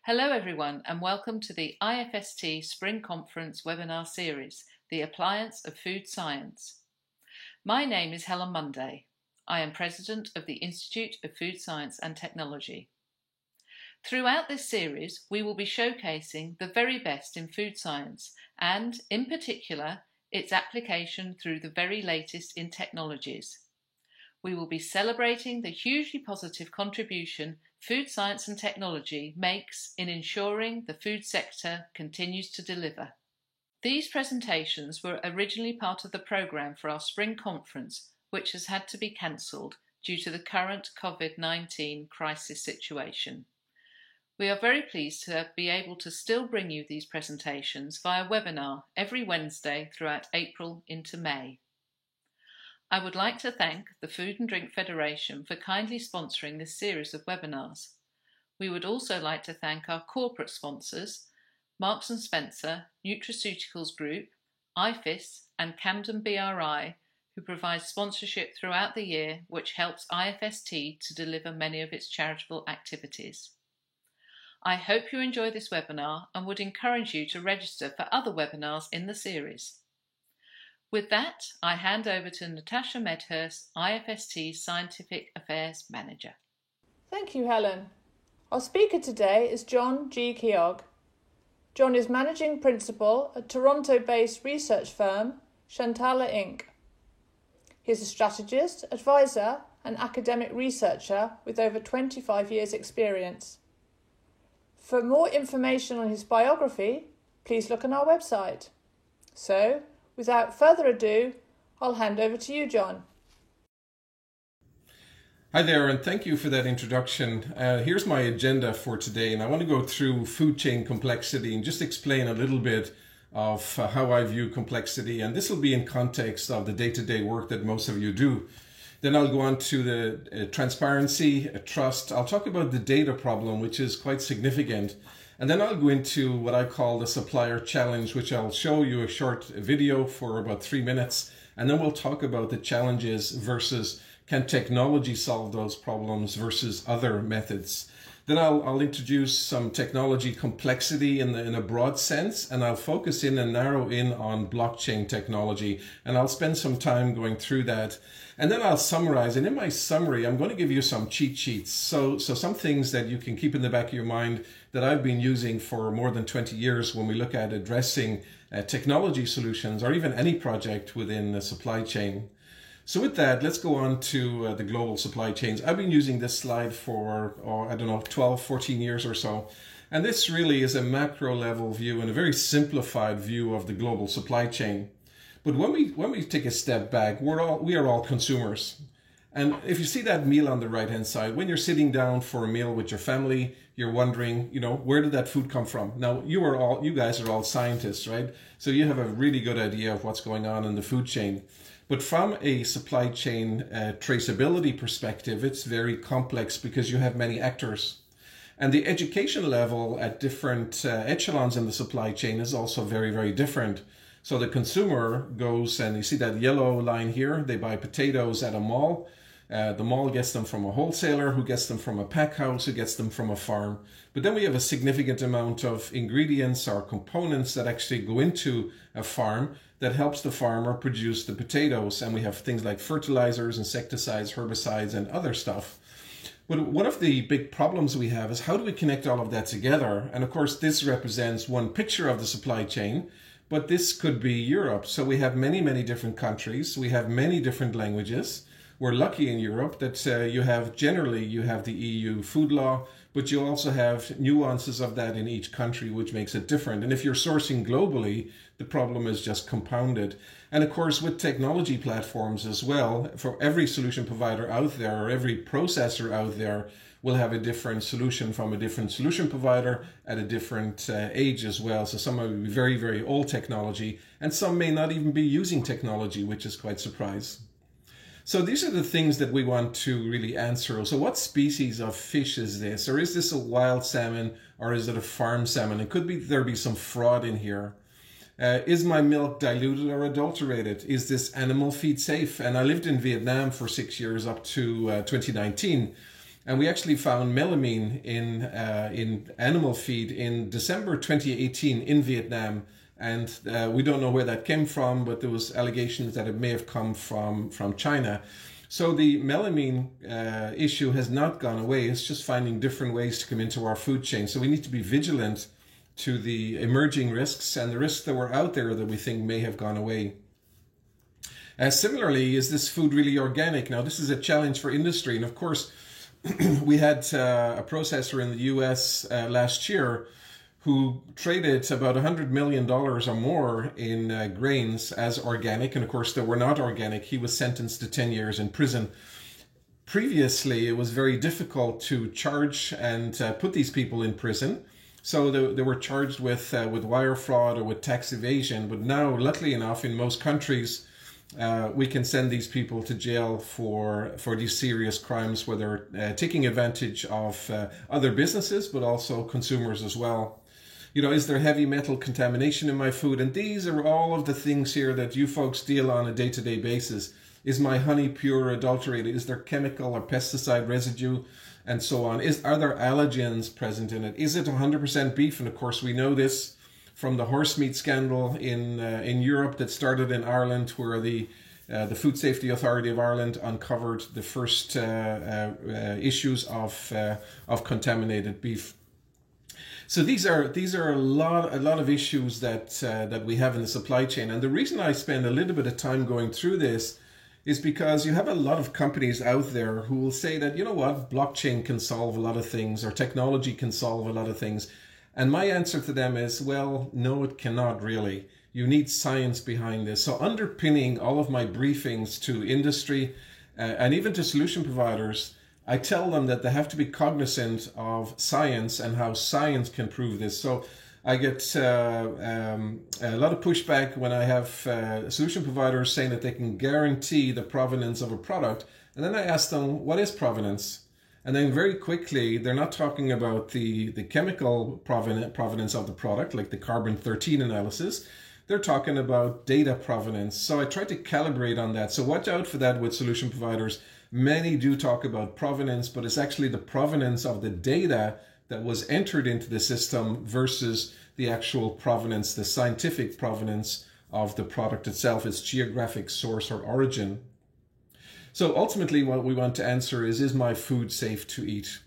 Hello everyone and welcome to the IFST Spring Conference webinar series, The Appliance of Food Science. My name is Helen Munday. I am President of the Institute of Food Science and Technology. Throughout this series, we will be showcasing the very best in food science and, in particular, its application through the very latest in technologies. We will be celebrating the hugely positive contribution food science and technology makes in ensuring the food sector continues to deliver. These presentations were originally part of the programme for our spring conference, which has had to be cancelled due to the current COVID-19 crisis situation. We are very pleased to be able to still bring you these presentations via webinar every Wednesday throughout April into May. I would like to thank the Food and Drink Federation for kindly sponsoring this series of webinars. We would also like to thank our corporate sponsors, Marks & Spencer, Nutraceuticals Group, IFIS and Camden BRI, who provide sponsorship throughout the year, which helps IFST to deliver many of its charitable activities. I hope you enjoy this webinar and would encourage you to register for other webinars in the series. With that, I hand over to Natasha Medhurst, IFST Scientific Affairs Manager. Thank you, Helen. Our speaker today is John G. Keogh. John is Managing Principal at Toronto-based research firm Shantala Inc. He is a strategist, advisor and academic researcher with over 25 years' experience. For more information on his biography, please look on our website. So, without further ado, I'll hand over to you, John. Hi there, and thank you for that introduction. Here's my agenda for today, and I want to go through food chain complexity and just explain a little bit of how I view complexity, and this will be in context of the day-to-day work that most of you do. Then I'll go on to the transparency, trust. I'll talk about the data problem, which is quite significant. And then I'll go into what I call the supplier challenge, which I'll show you a short video for about 3 minutes. And then we'll talk about the challenges versus can technology solve those problems versus other methods. Then I'll introduce some technology complexity in a broad sense, and I'll focus in and narrow in on blockchain technology. And I'll spend some time going through that. And then I'll summarize. And in my summary, I'm going to give you some cheat sheets. So some things that you can keep in the back of your mind that I've been using for more than 20 years when we look at addressing technology solutions or even any project within the supply chain. So with that, let's go on to the global supply chains. I've been using this slide for, 12, 14 years or so. And this really is a macro level view and a very simplified view of the global supply chain. But when we take a step back, we are all consumers. And if you see that meal on the right-hand side, when you're sitting down for a meal with your family, you're wondering, where did that food come from? Now, you guys are all scientists, right? So you have a really good idea of what's going on in the food chain. But from a supply chain traceability perspective, it's very complex because you have many actors. And the education level at different echelons in the supply chain is also very, very different. So the consumer goes, and you see that yellow line here, they buy potatoes at a mall. The mall gets them from a wholesaler, who gets them from a pack house, who gets them from a farm. But then we have a significant amount of ingredients or components that actually go into a farm that helps the farmer produce the potatoes. And we have things like fertilizers, insecticides, herbicides, and other stuff. But one of the big problems we have is how do we connect all of that together? And of course, this represents one picture of the supply chain, but this could be Europe. So we have many, many different countries. We have many different languages. We're lucky in Europe that you have the EU food law, but you also have nuances of that in each country, which makes it different. And if you're sourcing globally, the problem is just compounded. And of course, with technology platforms as well, for every solution provider out there or every processor out there will have a different solution from a different solution provider at a different age as well. So some will be very, very old technology, and some may not even be using technology, which is quite surprising. So these are the things that we want to really answer. So what species of fish is this? Or is this a wild salmon, or is it a farm salmon? It could be there be some fraud in here. Is my milk diluted or adulterated? Is this animal feed safe? And I lived in Vietnam for 6 years up to 2019. And we actually found melamine in animal feed in December 2018 in Vietnam. And we don't know where that came from, but there was allegations that it may have come from China. So the melamine issue has not gone away. It's just finding different ways to come into our food chain. So we need to be vigilant to the emerging risks and the risks that were out there that we think may have gone away. Similarly, is this food really organic? Now, this is a challenge for industry. And of course, we had a processor in the US last year who traded about $100 million or more in grains as organic. And of course, they were not organic. He was sentenced to 10 years in prison. Previously, it was very difficult to charge and put these people in prison. So they were charged with wire fraud or with tax evasion. But now, luckily enough, in most countries, we can send these people to jail for these serious crimes where they're taking advantage of other businesses, but also consumers as well. You know, is there heavy metal contamination in my food? And these are all of the things here that you folks deal on a day-to-day basis. Is my honey pure or adulterated? Is there chemical or pesticide residue? And so on. Are there allergens present in it? Is it 100% beef? And of course, we know this from the horse meat scandal in Europe that started in Ireland, where the Food Safety Authority of Ireland uncovered the first issues of contaminated beef. So these are a lot of issues that we have in the supply chain. And the reason I spend a little bit of time going through this is because you have a lot of companies out there who will say that, you know what, blockchain can solve a lot of things, or technology can solve a lot of things. And my answer to them is, well, no, it cannot really. You need science behind this. So underpinning all of my briefings to industry and even to solution providers, I tell them that they have to be cognizant of science and how science can prove this. So I get a lot of pushback when I have solution providers saying that they can guarantee the provenance of a product. And then I ask them, what is provenance? And then very quickly, they're not talking about the chemical provenance of the product, like the carbon-13 analysis. They're talking about data provenance. So I try to calibrate on that. So watch out for that with solution providers. Many do talk about provenance, but it's actually the provenance of the data that was entered into the system versus the actual provenance, the scientific provenance of the product itself, its geographic source or origin. So ultimately what we want to answer is my food safe to eat?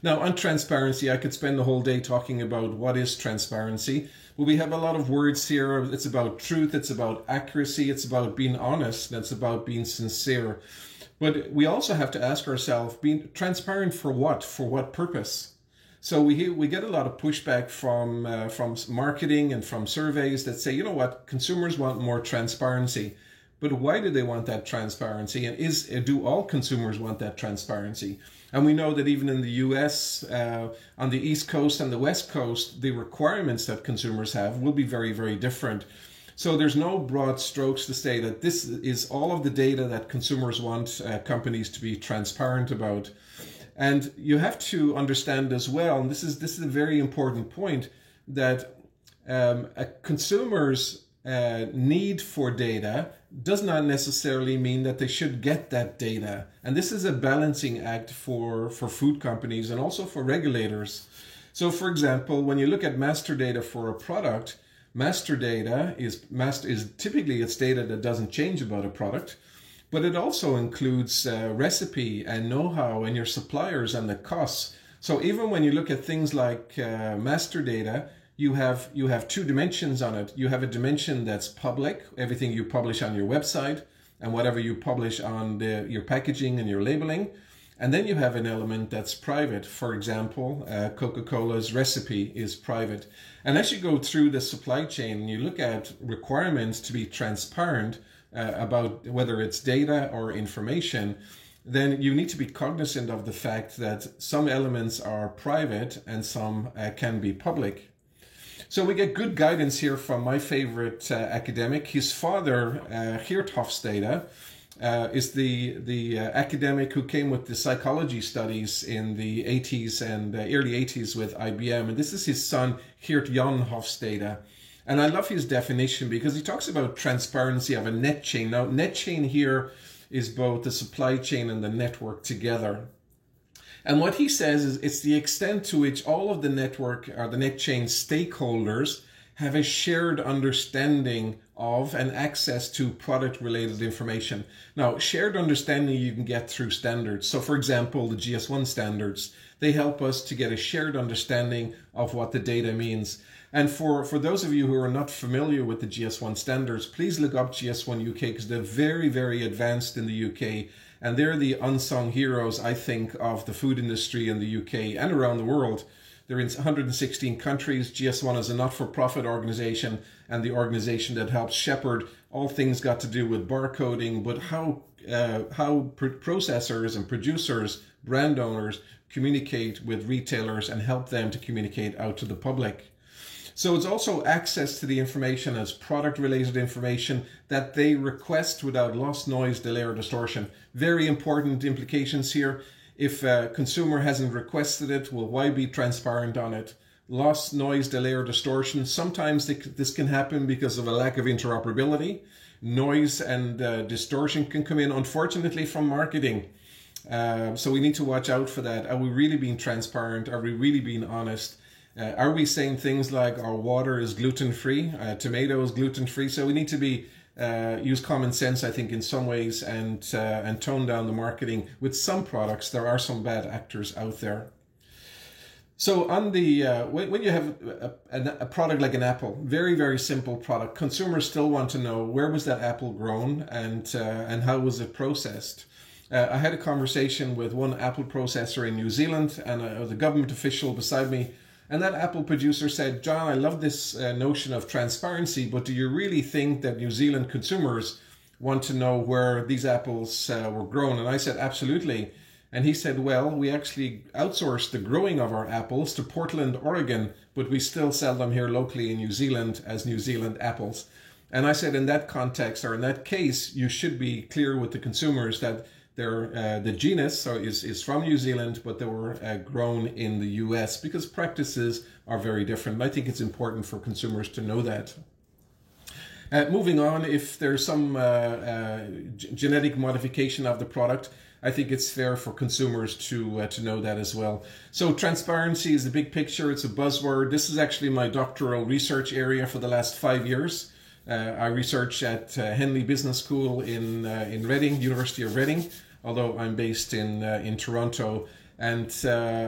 Now on transparency, I could spend the whole day talking about what is transparency, but we have a lot of words here. It's about truth, it's about accuracy, it's about being honest, and it's about being sincere. But we also have to ask ourselves, being transparent for what? For what purpose? So we get a lot of pushback from marketing and from surveys that say, you know what, consumers want more transparency. But why do they want that transparency? And do all consumers want that transparency? And we know that even in the US, on the East Coast and the West Coast, the requirements that consumers have will be very, very different. So there's no broad strokes to say that this is all of the data that consumers want companies to be transparent about. And you have to understand as well, and this is a very important point, that a consumer's need for data does not necessarily mean that they should get that data. And this is a balancing act for food companies and also for regulators. So for example, when you look at master data for a product, master data is typically it's data that doesn't change about a product, but it also includes recipe and know-how and your suppliers and the costs. So even when you look at things like master data, you have two dimensions on it. You have a dimension that's public, everything you publish on your website and whatever you publish on your packaging and your labeling. And then you have an element that's private. For example, Coca-Cola's recipe is private. And as you go through the supply chain and you look at requirements to be transparent about whether it's data or information, then you need to be cognizant of the fact that some elements are private and some can be public. So we get good guidance here from my favorite academic. His father, Geert Hofstede, is the academic who came with the psychology studies in the 80s and early 80s with IBM. And this is his son, Geert Jan Hofstede. And I love his definition because he talks about transparency of a net chain. Now, net chain here is both the supply chain and the network together. And what he says is it's the extent to which all of the network or the NetChain stakeholders have a shared understanding of and access to product related information. Now, shared understanding you can get through standards. So for example, the GS1 standards, they help us to get a shared understanding of what the data means. And for those of you who are not familiar with the GS1 standards, please look up GS1 UK because they're very, very advanced in the UK. And they're the unsung heroes, I think, of the food industry in the UK and around the world. They're in 116 countries. GS1 is a not-for-profit organization and the organization that helps shepherd all things got to do with barcoding, but how processors and producers, brand owners communicate with retailers and help them to communicate out to the public. So it's also access to the information as product-related information that they request without loss, noise, delay, or distortion. Very important implications here. If a consumer hasn't requested it, well, why be transparent on it? Loss, noise, delay, or distortion. Sometimes this can happen because of a lack of interoperability. Noise and distortion can come in, unfortunately, from marketing. So we need to watch out for that. Are we really being transparent? Are we really being honest? Are we saying things like our water is gluten-free, tomato is gluten-free? So we need to be use common sense, I think, in some ways, and tone down the marketing. With some products, there are some bad actors out there. So on the when you have a product like an apple, very, very simple product, consumers still want to know where was that apple grown and how was it processed. I had a conversation with one apple processor in New Zealand and the government official beside me. And that apple producer said, John, I love this notion of transparency, but do you really think that New Zealand consumers want to know where these apples were grown? And I said, absolutely. And he said, well, we actually outsourced the growing of our apples to Portland, Oregon, but we still sell them here locally in New Zealand as New Zealand apples. And I said, in that context, or in that case, you should be clear with the consumers that the genus is from New Zealand, but they were grown in the US because practices are very different. I think it's important for consumers to know that. Moving on, if there's some genetic modification of the product, I think it's fair for consumers to know that as well. So transparency is the big picture. It's a buzzword. This is actually my doctoral research area for the last 5 years. I research at Henley Business School in Reading, University of Reading, although I'm based in Toronto. And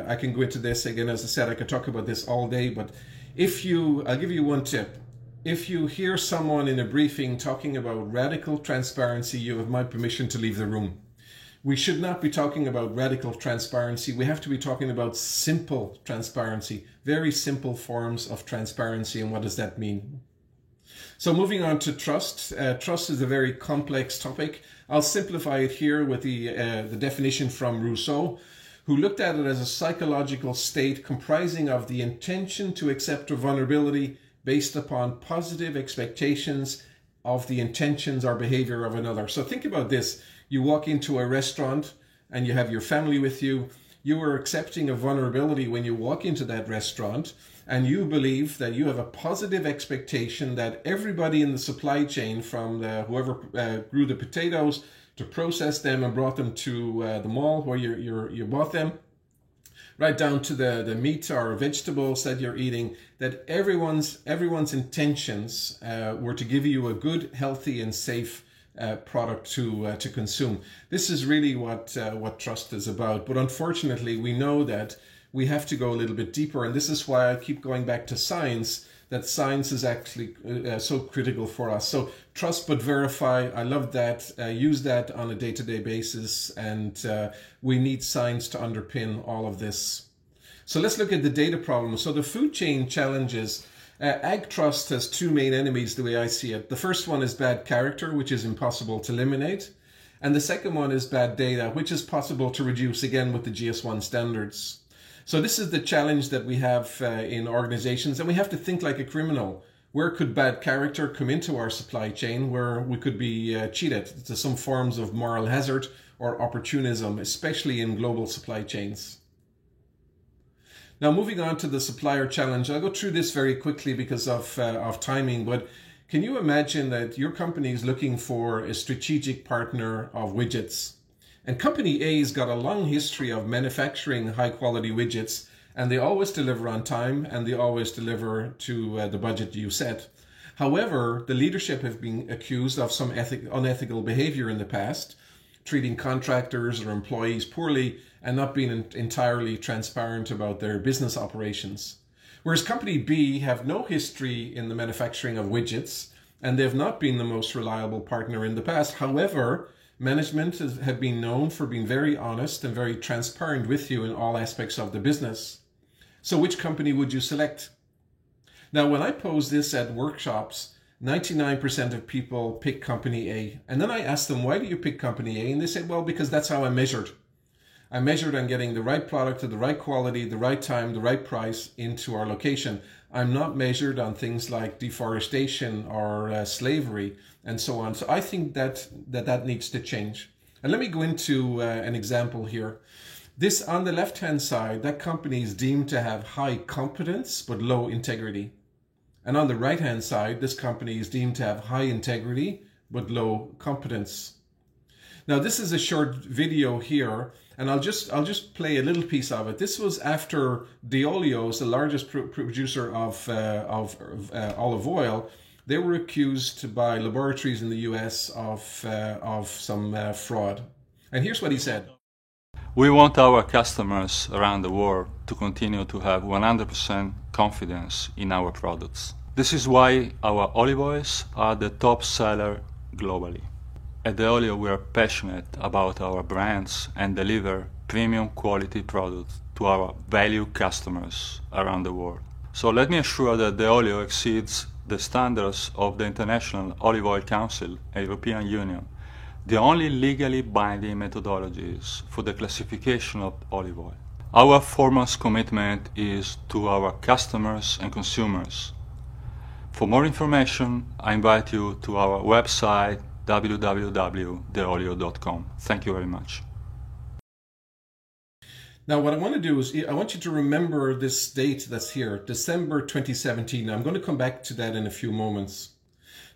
I can go into this again. As I said, I could talk about this all day. But I'll give you one tip. If you hear someone in a briefing talking about radical transparency, you have my permission to leave the room. We should not be talking about radical transparency. We have to be talking about simple transparency, very simple forms of transparency. And what does that mean? So moving on to trust. Trust is a very complex topic. I'll simplify it here with the definition from Rousseau, who looked at it as a psychological state comprising of the intention to accept a vulnerability based upon positive expectations of the intentions or behavior of another. So think about this. You walk into a restaurant and you have your family with you. You are accepting a vulnerability when you walk into that restaurant, and you believe that you have a positive expectation that everybody in the supply chain, from whoever grew the potatoes to process them and brought them to the mall where you bought them, right down to the meat or vegetables that you're eating, that everyone's intentions were to give you a good, healthy, and safe product to consume. This is really what trust is about. But unfortunately, we know that we have to go a little bit deeper, and this is why I keep going back to science, that science is actually so critical for us. So trust but verify, I love that. Use that on a day-to-day basis, and we need science to underpin all of this. So let's look at the data problem. So the food chain challenges. Ag trust has two main enemies the way I see it. The first one is bad character, which is impossible to eliminate. And the second one is bad data, which is possible to reduce, again, with the GS1 standards. So this is the challenge that we have in organizations, and we have to think like a criminal. Where could bad character come into our supply chain where we could be cheated to some forms of moral hazard or opportunism, especially in global supply chains? Now, moving on to the supplier challenge, I'll go through this very quickly because of timing, but can you imagine that your company is looking for a strategic partner of widgets? And Company A's got a long history of manufacturing high quality widgets, and they always deliver on time and they always deliver to the budget you set. However, the leadership have been accused of some unethical behavior in the past, treating contractors or employees poorly and not being entirely transparent about their business operations. Whereas Company B have no history in the manufacturing of widgets, and they've not been the most reliable partner in the past. However, management have been known for being very honest and very transparent with you in all aspects of the business. So which company would you select? Now, when I pose this at workshops, 99% of people pick Company A. And then I ask them, why do you pick Company A? And they say, well, because that's how I measured. I measured on getting the right product at the right quality, the right time, the right price into our location. I'm not measured on things like deforestation or slavery and so on. So I think that needs to change. And let me go into an example here. This, on the left-hand side, that company is deemed to have high competence but low integrity. And on the right-hand side, this company is deemed to have high integrity but low competence. Now, this is a short video here, and I'll just play a little piece of it. This was after Deolio, the largest producer of olive oil. They were accused by laboratories in the US of some fraud. And here's what he said. We want our customers around the world to continue to have 100% confidence in our products. This is why our olive oils are the top seller globally. At Deolio, we are passionate about our brands and deliver premium quality products to our value customers around the world. So let me assure that Deolio exceeds the standards of the International Olive Oil Council and European Union, the only legally binding methodologies for the classification of olive oil. Our foremost commitment is to our customers and consumers. For more information, I invite you to our website www.deolio.com. Thank you very much. Now, what I want to do is I want you to remember this date that's here, December 2017. I'm going to come back to that in a few moments.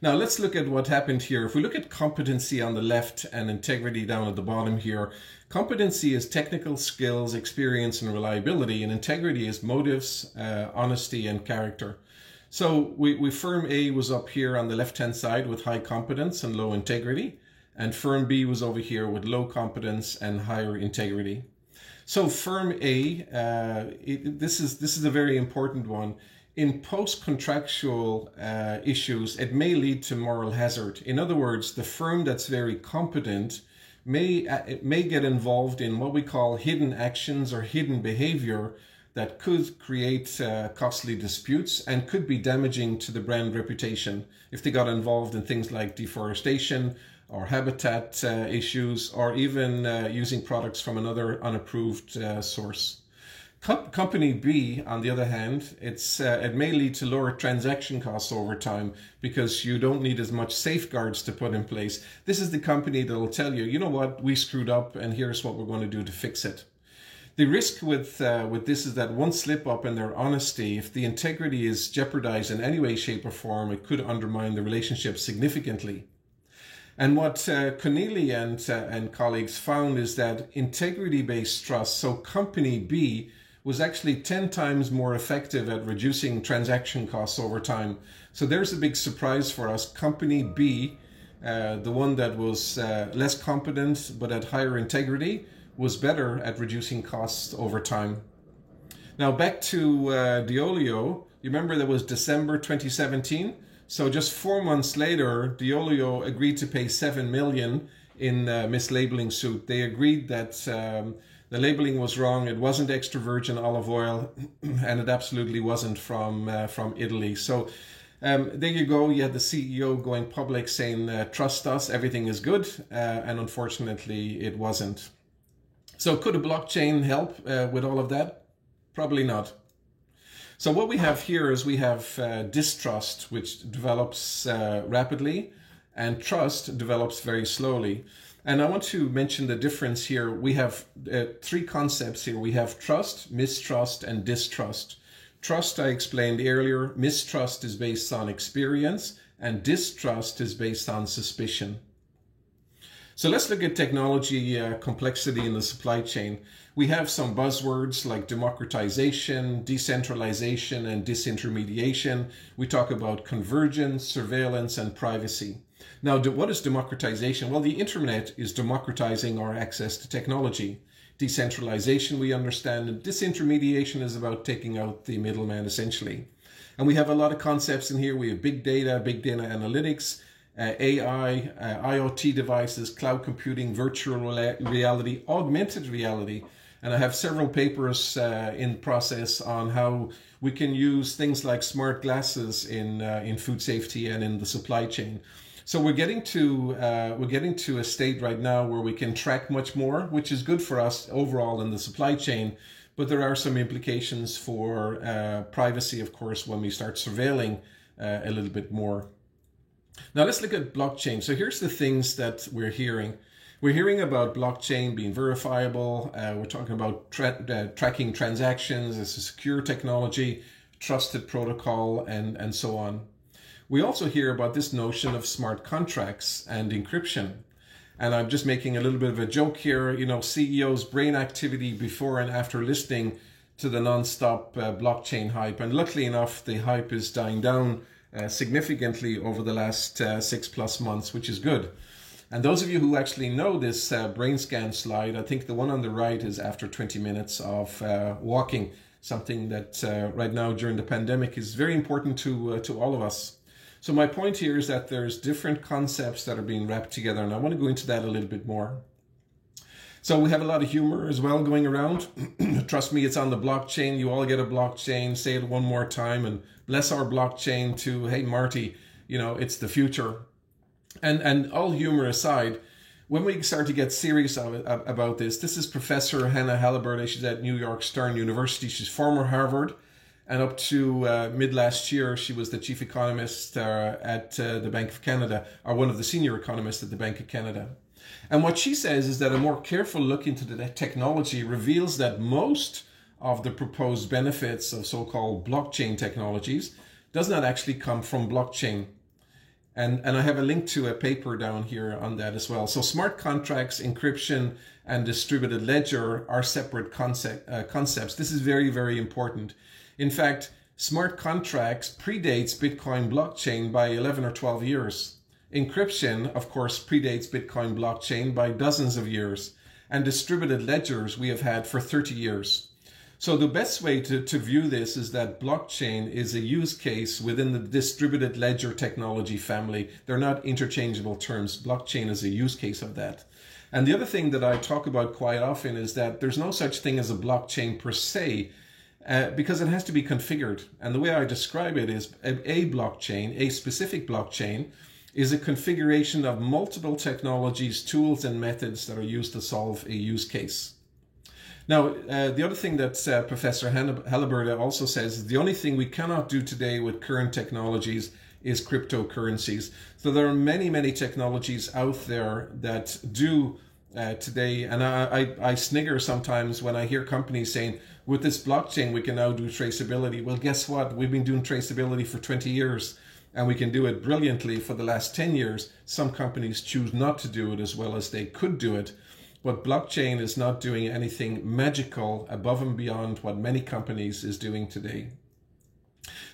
Now, let's look at what happened here. If we look at competency on the left and integrity down at the bottom here, competency is technical skills, experience, and reliability, and integrity is motives, honesty, and character. So firm A was up here on the left-hand side with high competence and low integrity, and firm B was over here with low competence and higher integrity. So firm A, this is a very important one. In post-contractual issues, it may lead to moral hazard. In other words, the firm that's very competent may get involved in what we call hidden actions or hidden behavior that could create costly disputes and could be damaging to the brand reputation if they got involved in things like deforestation or habitat issues, or even using products from another unapproved source. Company B, on the other hand, it may lead to lower transaction costs over time because you don't need as much safeguards to put in place. This is the company that will tell you, you know what, we screwed up and here's what we're going to do to fix it. The risk with this is that one slip up in their honesty, if the integrity is jeopardized in any way, shape or form, it could undermine the relationship significantly. And what Connelly and colleagues found is that integrity-based trust, so Company B, was actually 10 times more effective at reducing transaction costs over time. So there's a big surprise for us. Company B, the one that was less competent but at higher integrity, was better at reducing costs over time. Now back to Deolio. You remember that was December 2017? So just 4 months later, Deolio agreed to pay $7 million in mislabeling suit. They agreed that the labeling was wrong. It wasn't extra virgin olive oil, and it absolutely wasn't from Italy. So there you go. You had the CEO going public saying, trust us, everything is good. And unfortunately, it wasn't. So could a blockchain help with all of that? Probably not. So what we have here is we have distrust, which develops rapidly, and trust develops very slowly. And I want to mention the difference here. We have three concepts here. We have trust, mistrust, and distrust. Trust, I explained earlier. Mistrust is based on experience, and distrust is based on suspicion. So let's look at technology complexity in the supply chain. We have some buzzwords like democratization, decentralization, and disintermediation. We talk about convergence, surveillance, and privacy. Now, what is democratization? Well, the internet is democratizing our access to technology. Decentralization, we understand, and disintermediation is about taking out the middleman, essentially. And we have a lot of concepts in here. We have big data analytics, AI, IoT devices, cloud computing, virtual reality, augmented reality. And I have several papers in process on how we can use things like smart glasses in food safety and in the supply chain. So we're getting to a state right now where we can track much more, which is good for us overall in the supply chain. But there are some implications for privacy, of course, when we start surveilling a little bit more. Now let's look at blockchain. So here's the things that we're hearing. We're hearing about blockchain being verifiable. We're talking about tracking transactions as a secure technology, trusted protocol, and so on. We also hear about this notion of smart contracts and encryption. And I'm just making a little bit of a joke here. You know, CEOs' brain activity before and after listening to the non-stop blockchain hype. And luckily enough, the hype is dying down significantly over the last 6+ months, which is good. And those of you who actually know this brain scan slide, I think the one on the right is after 20 minutes of walking, something that right now during the pandemic is very important to all of us. So my point here is that there's different concepts that are being wrapped together, and I want to go into that a little bit more. So we have a lot of humor as well going around. Trust me, it's on the blockchain. You all get a blockchain. Say it one more time and bless our blockchain to, hey, Marty, you know, it's the future. And all humor aside, when we start to get serious about this is Professor Hannah Halliburton. She's at New York Stern University. She's former Harvard. And up to mid last year, she was the chief economist at the Bank of Canada, or one of the senior economists at the Bank of Canada. And what she says is that a more careful look into the technology reveals that most of the proposed benefits of so-called blockchain technologies does not actually come from blockchain. And I have a link to a paper down here on that as well. So smart contracts, encryption, and distributed ledger are separate concepts. This is very, very important. In fact, smart contracts predates Bitcoin blockchain by 11 or 12 years. Encryption, of course, predates Bitcoin blockchain by dozens of years. And distributed ledgers we have had for 30 years. So the best way to view this is that blockchain is a use case within the distributed ledger technology family. They're not interchangeable terms. Blockchain is a use case of that. And the other thing that I talk about quite often is that there's no such thing as a blockchain per se, because it has to be configured. And the way I describe it is a blockchain, a specific blockchain, is a configuration of multiple technologies, tools, and methods that are used to solve a use case. Now, the other thing that Professor Halliburton also says is the only thing we cannot do today with current technologies is cryptocurrencies. So there are many, many technologies out there that do today, and I snigger sometimes when I hear companies saying, with this blockchain, we can now do traceability. Well, guess what? We've been doing traceability for 20 years, and we can do it brilliantly for the last 10 years. Some companies choose not to do it as well as they could do it. But blockchain is not doing anything magical above and beyond what many companies is doing today.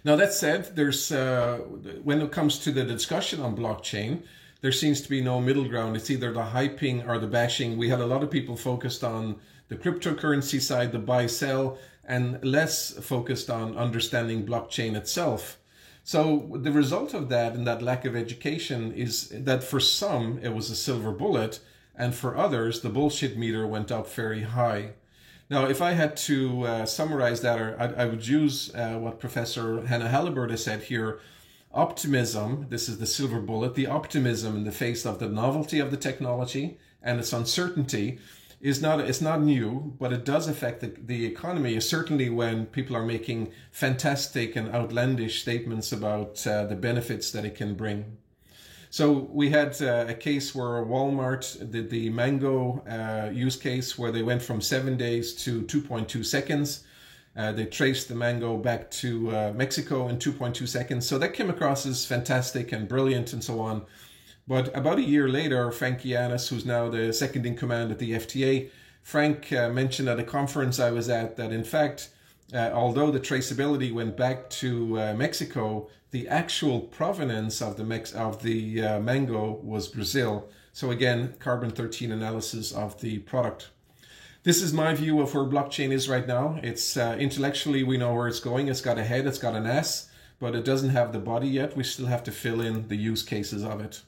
Now, that said, there's when it comes to the discussion on blockchain, there seems to be no middle ground. It's either the hyping or the bashing. We had a lot of people focused on the cryptocurrency side, the buy-sell, and less focused on understanding blockchain itself. So the result of that and that lack of education is that for some, it was a silver bullet, and for others, the bullshit meter went up very high. Now, if I had to summarize that, or I would use what Professor Hannah Halliburton said here. Optimism, this is the silver bullet, the optimism in the face of the novelty of the technology and its uncertainty it's not new, but it does affect the economy, certainly when people are making fantastic and outlandish statements about the benefits that it can bring. So we had a case where Walmart did the mango use case where they went from 7 days to 2.2 seconds. They traced the mango back to Mexico in 2.2 seconds. So that came across as fantastic and brilliant and so on. But about a year later, Frank Giannis, who's now the second in command at the FDA, Frank mentioned at a conference I was at that in fact, although the traceability went back to Mexico, the actual provenance of the mango was Brazil. So again, carbon-13 analysis of the product. This is my view of where blockchain is right now. It's intellectually, we know where it's going. It's got a head, it's got an ass, but it doesn't have the body yet. We still have to fill in the use cases of it.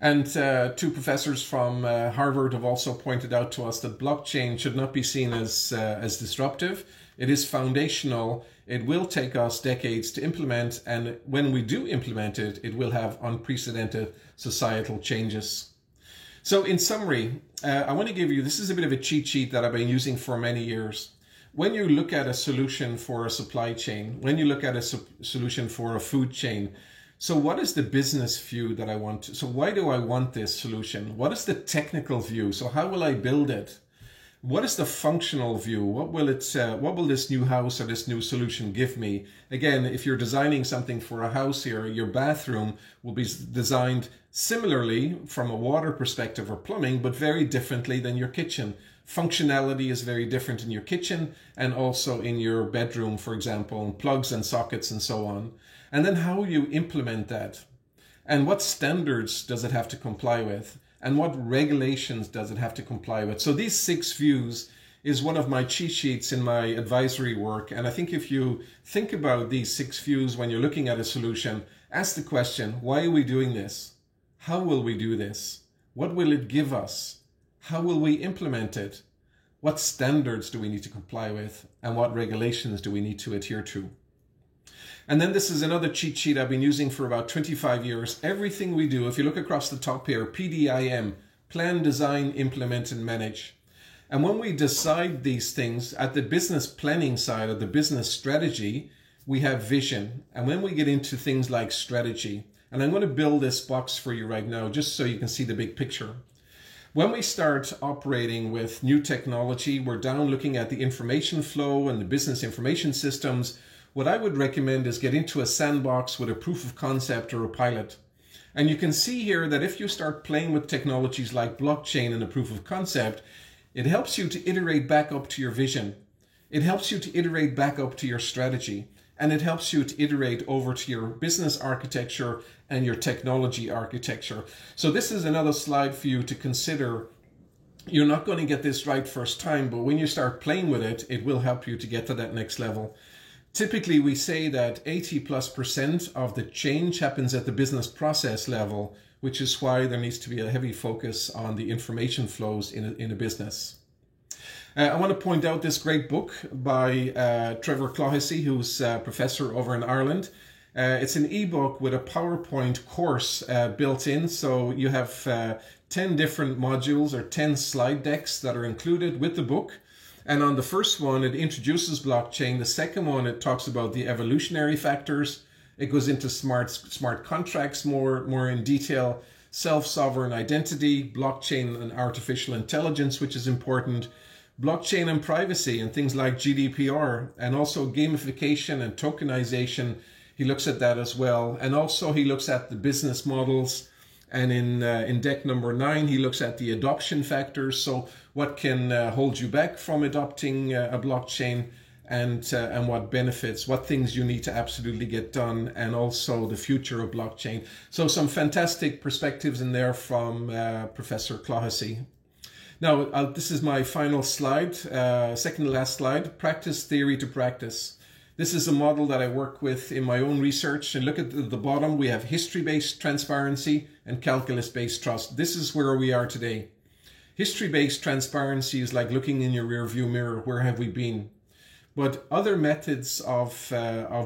And two professors from Harvard have also pointed out to us that blockchain should not be seen as disruptive. It is foundational. It will take us decades to implement, and when we do implement it, it will have unprecedented societal changes. So in summary, I want to give you, this is a bit of a cheat sheet that I've been using for many years. When you look at a solution for a supply chain, when you look at a solution for a food chain, so what is the business view that I want? So why do I want this solution? What is the technical view? So how will I build it? What is the functional view? What will this new house or this new solution give me? Again, if you're designing something for a house here, your bathroom will be designed similarly from a water perspective or plumbing, but very differently than your kitchen. Functionality is very different in your kitchen and also in your bedroom, for example, and plugs and sockets and so on. And then how you implement that. And what standards does it have to comply with? And what regulations does it have to comply with? So these 6 views is one of my cheat sheets in my advisory work. And I think if you think about these 6 views when you're looking at a solution, ask the question, why are we doing this? How will we do this? What will it give us? How will we implement it? What standards do we need to comply with? And what regulations do we need to adhere to? And then this is another cheat sheet I've been using for about 25 years. Everything we do, if you look across the top here, PDIM, plan, design, implement, and manage. And when we decide these things at the business planning side of the business strategy, we have vision. And when we get into things like strategy, and I'm going to build this box for you right now, just so you can see the big picture. When we start operating with new technology, we're down looking at the information flow and the business information systems. What I would recommend is get into a sandbox with a proof of concept or a pilot. And you can see here that if you start playing with technologies like blockchain and a proof of concept, it helps you to iterate back up to your vision. It helps you to iterate back up to your strategy. And it helps you to iterate over to your business architecture and your technology architecture. So this is another slide for you to consider. You're not going to get this right first time, but when you start playing with it, it will help you to get to that next level. Typically, we say that 80+% of the change happens at the business process level, which is why there needs to be a heavy focus on the information flows in a business. I want to point out this great book by Trevor Clohessy, who's a professor over in Ireland. It's an ebook with a PowerPoint course built in. So you have 10 different modules or 10 slide decks that are included with the book. And on the first one, it introduces blockchain. The second one, it talks about the evolutionary factors. It goes into smart contracts more in detail, self-sovereign identity, blockchain and artificial intelligence, which is important, blockchain and privacy and things like GDPR, and also gamification and tokenization. He looks at that as well. And also he looks at the business models. And in deck number 9, he looks at the adoption factors. So what can hold you back from adopting a blockchain, and what benefits, what things you need to absolutely get done, and also the future of blockchain. So some fantastic perspectives in there from Professor Clohessy. Now, this is my final slide, second to last slide, practice theory to practice. This is a model that I work with in my own research. And look at the bottom, we have history-based transparency and calculus-based trust. This is where we are today. History-based transparency is like looking in your rearview mirror. Where have we been? But other methods of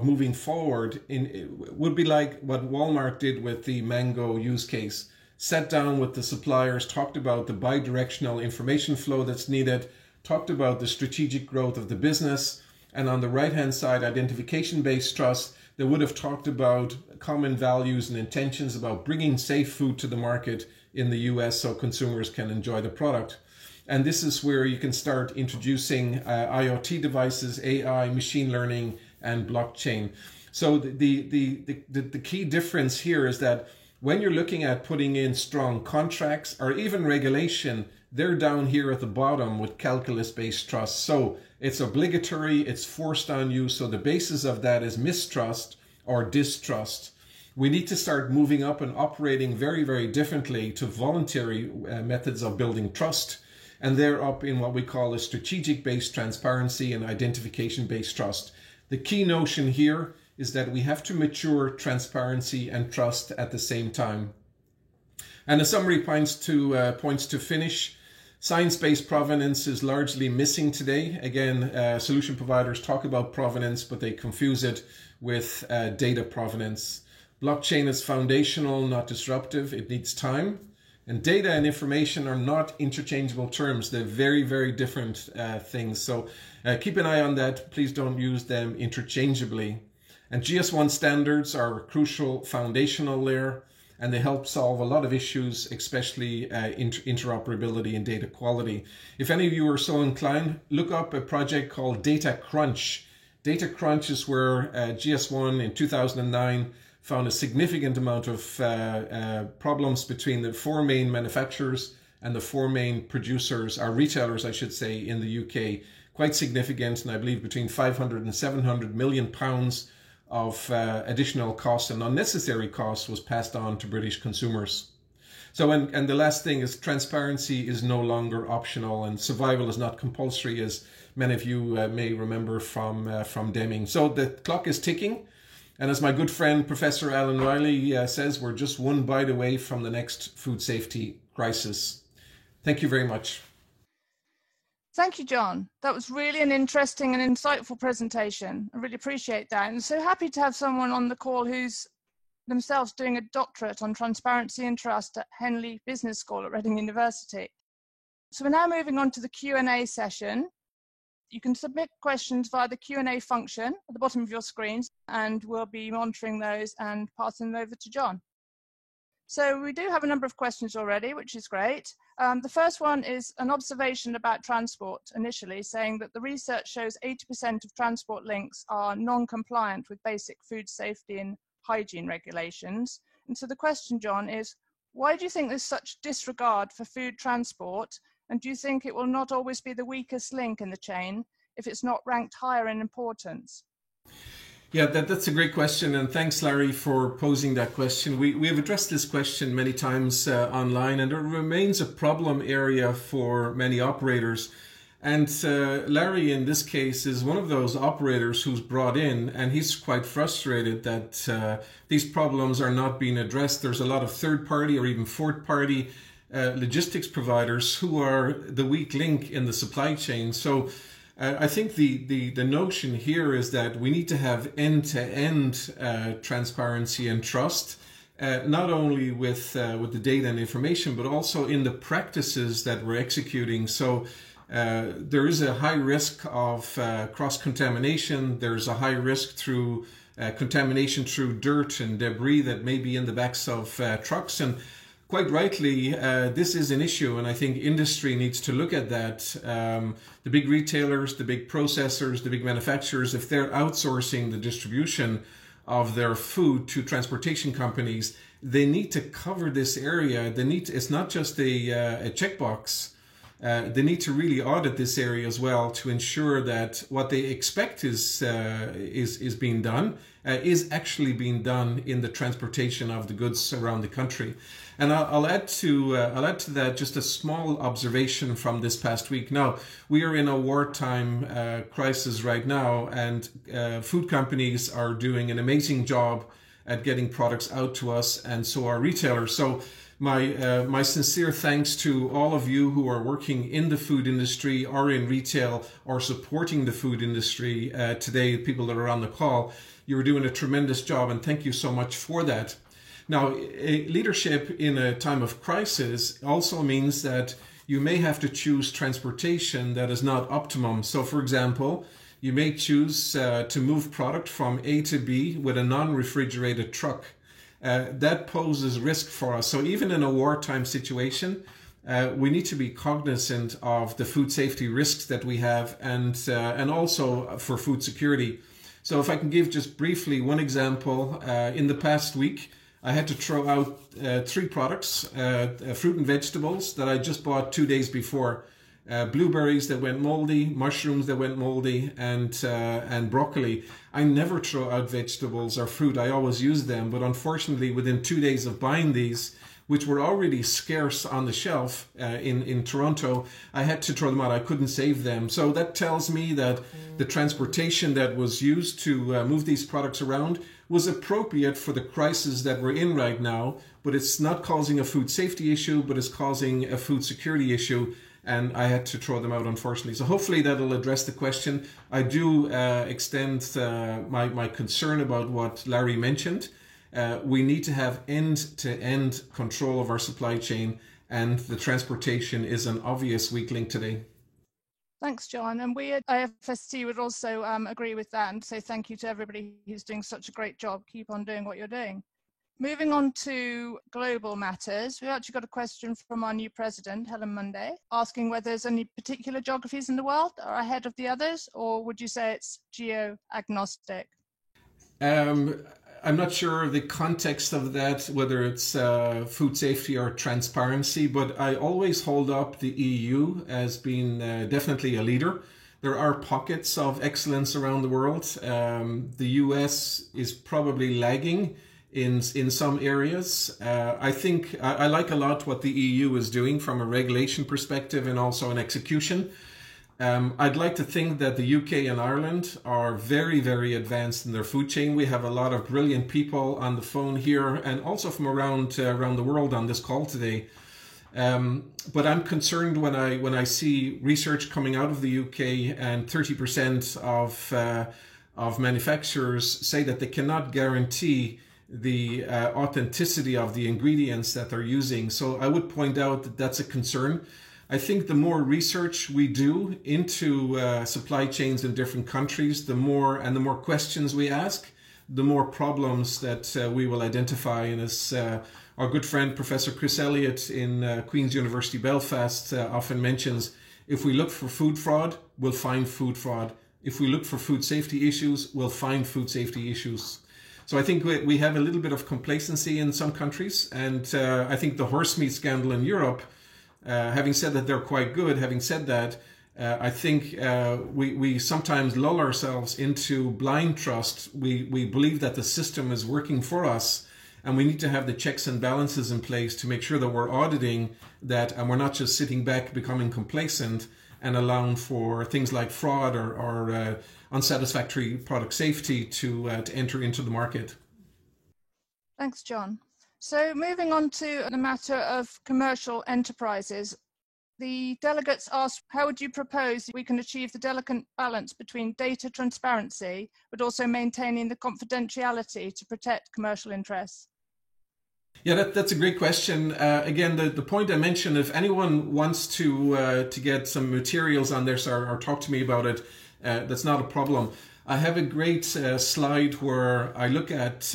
moving forward would be like what Walmart did with the Mango use case. Sat down with the suppliers, talked about the bidirectional information flow that's needed, talked about the strategic growth of the business, and on the right-hand side, identification-based trust, they would have talked about common values and intentions about bringing safe food to the market in the US so consumers can enjoy the product. And this is where you can start introducing IoT devices, AI, machine learning, and blockchain. So the key difference here is that when you're looking at putting in strong contracts or even regulation, they're down here at the bottom with calculus-based trust. So it's obligatory, it's forced on you. So the basis of that is mistrust or distrust. We need to start moving up and operating very, very differently to voluntary methods of building trust. And they're up in what we call a strategic-based transparency and identification-based trust. The key notion here is that we have to mature transparency and trust at the same time. And a summary points to finish. Science-based provenance is largely missing today. Again, solution providers talk about provenance, but they confuse it with data provenance. Blockchain is foundational, not disruptive. It needs time. And data and information are not interchangeable terms. They're very, very different things. So keep an eye on that. Please don't use them interchangeably. And GS1 standards are a crucial foundational layer, and they help solve a lot of issues, especially interoperability and data quality. If any of you are so inclined, look up a project called Data Crunch. Data Crunch is where GS1 in 2009 found a significant amount of problems between the 4 main manufacturers and the 4 main producers, or retailers, I should say, in the UK. Quite significant, and I believe between 500 and 700 million pounds of additional costs and unnecessary costs was passed on to British consumers. So, and the last thing is transparency is no longer optional, and survival is not compulsory, as many of you may remember from Deming. So the clock is ticking. And as my good friend, Professor Alan Riley says, we're just one bite away from the next food safety crisis. Thank you very much. Thank you, John. That was really an interesting and insightful presentation. I really appreciate that. And so happy to have someone on the call who's themselves doing a doctorate on transparency and trust at Henley Business School at Reading University. So we're now moving on to the Q&A session. You can submit questions via the Q&A function at the bottom of your screens, and we'll be monitoring those and passing them over to John. So we do have a number of questions already, which is great. The first one is an observation about transport initially, saying that the research shows 80% of transport links are non-compliant with basic food safety and hygiene regulations. And so the question, John, is why do you think there's such disregard for food transport? And do you think it will not always be the weakest link in the chain if it's not ranked higher in importance? Yeah, that's a great question. And thanks, Larry, for posing that question. We have addressed this question many times online, and it remains a problem area for many operators. And Larry, in this case, is one of those operators who's brought in, and he's quite frustrated that these problems are not being addressed. There's a lot of third-party or even fourth-party logistics providers who are the weak link in the supply chain. So I think the notion here is that we need to have end-to-end transparency and trust, not only with the data and information, but also in the practices that we're executing. So there is a high risk of cross-contamination. There's a high risk through contamination through dirt and debris that may be in the backs of trucks. And quite rightly, this is an issue, and I think industry needs to look at that. The big retailers, the big processors, the big manufacturers, if they're outsourcing the distribution of their food to transportation companies, they need to cover this area. It's not just a checkbox. They need to really audit this area as well to ensure that what they expect is being done is actually being done in the transportation of the goods around the country. And I'll add to that just a small observation from this past week. Now, we are in a wartime crisis right now, and food companies are doing an amazing job at getting products out to us, and so are retailers. So my sincere thanks to all of you who are working in the food industry or in retail or supporting the food industry today, people that are on the call. You're doing a tremendous job, and thank you so much for that. Now, leadership in a time of crisis also means that you may have to choose transportation that is not optimum. So, for example, you may choose to move product from A to B with a non-refrigerated truck. That poses risk for us. So even in a wartime situation, we need to be cognizant of the food safety risks that we have, and also for food security. So if I can give just briefly one example, in the past week, I had to throw out 3 products, fruit and vegetables that I just bought 2 days before. Blueberries that went moldy, mushrooms that went moldy, and broccoli. I never throw out vegetables or fruit. I always use them. But unfortunately, within 2 days of buying these, which were already scarce on the shelf in Toronto, I had to throw them out. I couldn't save them. So that tells me that the transportation that was used to move these products around was appropriate for the crisis that we're in right now, but it's not causing a food safety issue, but it's causing a food security issue, and I had to throw them out, unfortunately. So hopefully that'll address the question. I do extend my concern about what Larry mentioned. We need to have end-to-end control of our supply chain, and the transportation is an obvious weak link today. Thanks, John. And we at IFST would also agree with that and say thank you to everybody who's doing such a great job. Keep on doing what you're doing. Moving on to global matters, we've actually got a question from our new president, Helen Munday, asking whether there's any particular geographies in the world that are ahead of the others, or would you say it's geo-agnostic? I'm not sure the context of that, whether it's food safety or transparency, but I always hold up the EU as being definitely a leader. There are pockets of excellence around the world. The US is probably lagging in some areas. I think I like a lot what the EU is doing from a regulation perspective and also an execution. I'd like to think that the UK and Ireland are very, very advanced in their food chain. We have a lot of brilliant people on the phone here and also from around the world on this call today. But I'm concerned when I see research coming out of the UK and 30% of manufacturers say that they cannot guarantee the authenticity of the ingredients that they're using. So I would point out that that's a concern. I think the more research we do into supply chains in different countries, the more questions we ask, the more problems that we will identify. And as our good friend Professor Chris Elliott in Queen's University Belfast often mentions, if we look for food fraud, we'll find food fraud. If we look for food safety issues, we'll find food safety issues. So I think we have a little bit of complacency in some countries, and I think the horse meat scandal in Europe, having said that they're quite good, having said that, I think we sometimes lull ourselves into blind trust. We believe that the system is working for us, and we need to have the checks and balances in place to make sure that we're auditing that, and we're not just sitting back becoming complacent and allowing for things like fraud or unsatisfactory product safety to enter into the market. Thanks, John. So moving on to the matter of commercial enterprises, the delegates asked, how would you propose we can achieve the delicate balance between data transparency, but also maintaining the confidentiality to protect commercial interests? Yeah, that's a great question. Again, the point I mentioned, if anyone wants to get some materials on this or talk to me about it, that's not a problem. I have a great slide where I look at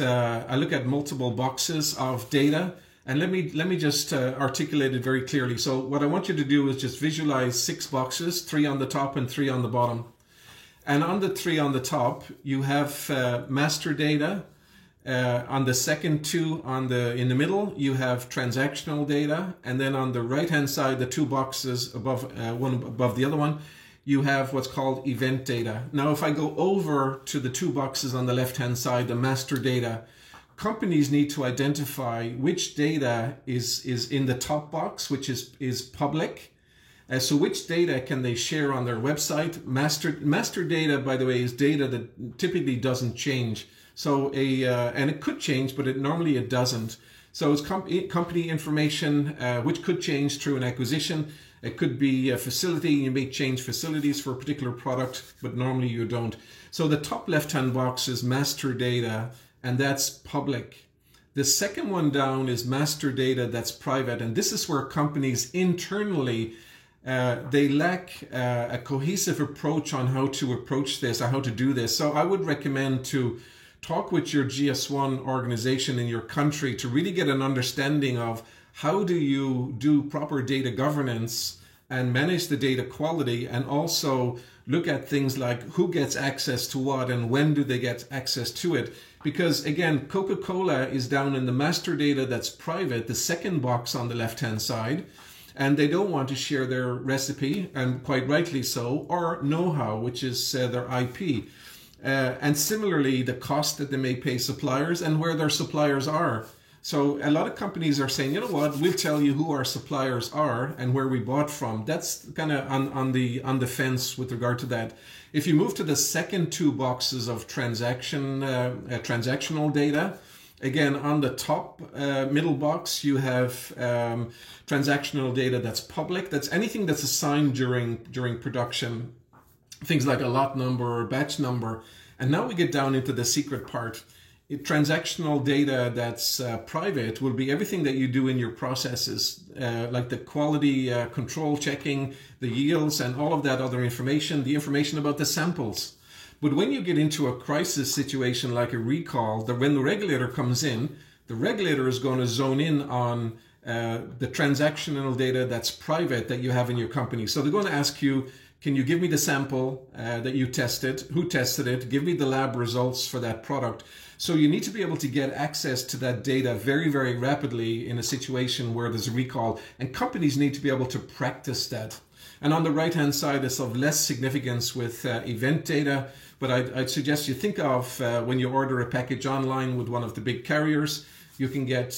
multiple boxes of data, and let me just articulate it very clearly. So what I want you to do is just visualize 6 boxes, 3 on the top and 3 on the bottom. And on the 3 on the top, you have master data. On the second 2 in the middle, you have transactional data, and then on the right hand side, the 2 boxes above one above the other one, you have what's called event data. Now, if I go over to the 2 boxes on the left hand side, the master data, companies need to identify which data is in the top box, which is public. So which data can they share on their website? Master data, by the way, is data that typically doesn't change. So and it could change, but normally it doesn't. So it's company information, which could change through an acquisition. It could be a facility. You may change facilities for a particular product, but normally you don't. So the top left-hand box is master data, and that's public. The second one down is master data that's private, and this is where companies internally they lack a cohesive approach on how to approach this or how to do this. So I would recommend to talk with your GS1 organization in your country to really get an understanding of how do you do proper data governance and manage the data quality, and also look at things like who gets access to what and when do they get access to it. Because again, Coca-Cola is down in the master data that's private, the second box on the left-hand side, and they don't want to share their recipe, and quite rightly so, or know-how, which is their IP. And similarly, the cost that they may pay suppliers and where their suppliers are. So a lot of companies are saying, you know what, we'll tell you who our suppliers are and where we bought from. That's kind of on the fence with regard to that. If you move to the second two boxes of transactional data, again, on the top middle box, you have transactional data that's public. That's anything that's assigned during production, things like a lot number or batch number. And now we get down into the secret part. Transactional data that's private will be everything that you do in your processes, like the quality control checking, the yields, and all of that other information, the information about the samples. But when you get into a crisis situation like a recall, when the regulator comes in, the regulator is going to zone in on the transactional data that's private that you have in your company. So they're going to ask you, can you give me the sample that you tested? Who tested it? Give me the lab results for that product. So you need to be able to get access to that data very, very rapidly in a situation where there's a recall. And companies need to be able to practice that. And on the right-hand side is of less significance with event data. But I'd suggest you think of when you order a package online with one of the big carriers, you can get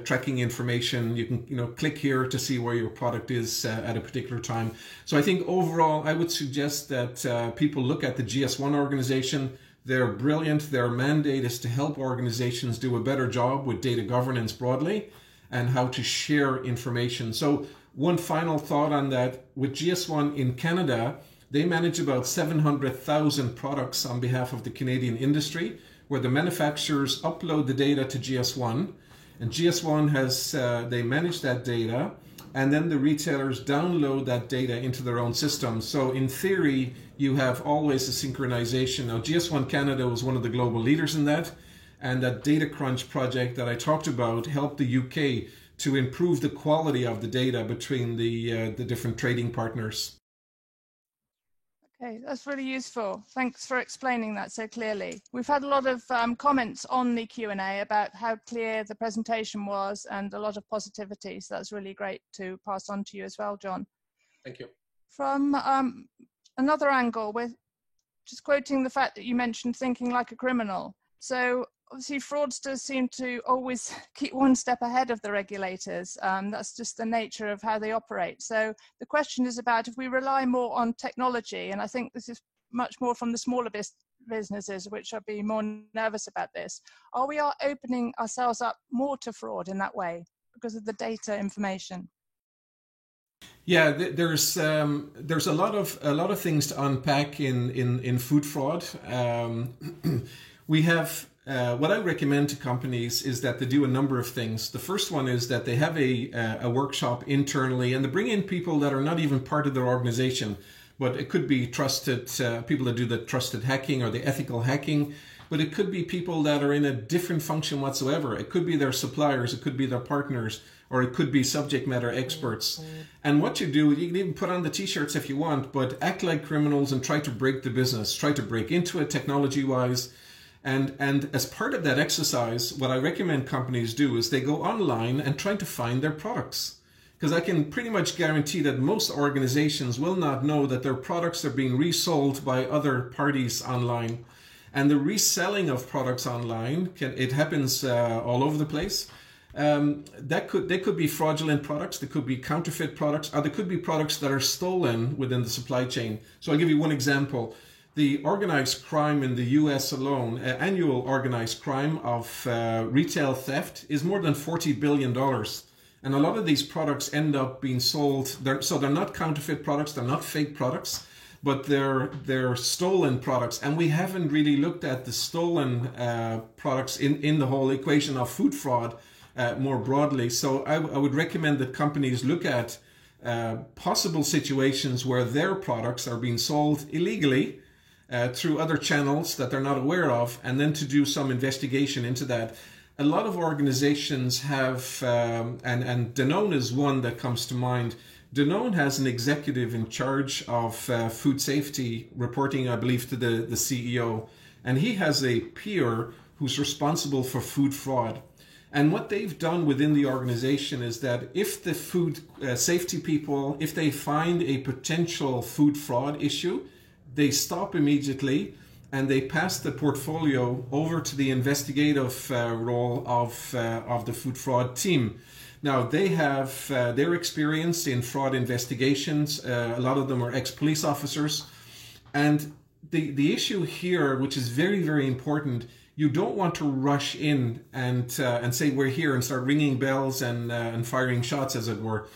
tracking information. You can click here to see where your product is at a particular time. So I think overall, I would suggest that people look at the GS1 organization. They're brilliant. Their mandate is to help organizations do a better job with data governance broadly and how to share information. So one final thought on that, with GS1 in Canada, they manage about 700,000 products on behalf of the Canadian industry, where the manufacturers upload the data to GS1, and GS1 they manage that data, and then the retailers download that data into their own system. So in theory, you have always a synchronization. Now, GS1 Canada was one of the global leaders in that, and that data crunch project that I talked about helped the UK to improve the quality of the data between the different trading partners. Okay, that's really useful. Thanks for explaining that so clearly. We've had a lot of comments on the Q&A about how clear the presentation was and a lot of positivity. So that's really great to pass on to you as well, John. Thank you. From another angle, with just quoting the fact that you mentioned thinking like a criminal. So obviously fraudsters seem to always keep one step ahead of the regulators. That's just the nature of how they operate. So the question is about if we rely more on technology, and I think this is much more from the smaller businesses, which are being more nervous about this. Are we opening ourselves up more to fraud in that way because of the data information? Yeah, there's a lot of things to unpack in food fraud. We have what I recommend to companies is that they do a number of things. The first one is that they have a workshop internally, and they bring in people that are not even part of their organization, but it could be trusted people that do the trusted hacking or the ethical hacking. But it could be people that are in a different function whatsoever. It could be their suppliers, it could be their partners, or it could be subject matter experts. And what you do, you can even put on the t-shirts if you want, but act like criminals and try to break the business, try to break into it technology-wise. And as part of that exercise, what I recommend companies do is they go online and try to find their products. Because I can pretty much guarantee that most organizations will not know that their products are being resold by other parties online. And the reselling of products online, it happens all over the place. They could be fraudulent products, they could be counterfeit products, or they could be products that are stolen within the supply chain. So I'll give you one example. The organized crime in the US alone, annual organized crime of retail theft is more than $40 billion. And a lot of these products end up being sold. So they're not counterfeit products, they're not fake products, but they're stolen products. And we haven't really looked at the stolen products in the whole equation of food fraud more broadly. So I would recommend that companies look at possible situations where their products are being sold illegally through other channels that they're not aware of, and then to do some investigation into that. A lot of organizations have, and Danone is one that comes to mind, Danone has an executive in charge of food safety, reporting, I believe, to the CEO. And he has a peer who's responsible for food fraud. And what they've done within the organization is that if the food safety people, if they find a potential food fraud issue, they stop immediately and they pass the portfolio over to the investigative role of the food fraud team. Now, they have their experience in fraud investigations. A lot of them are ex-police officers. And the issue here, which is very, very important, you don't want to rush in and say we're here and start ringing bells and firing shots, as it were.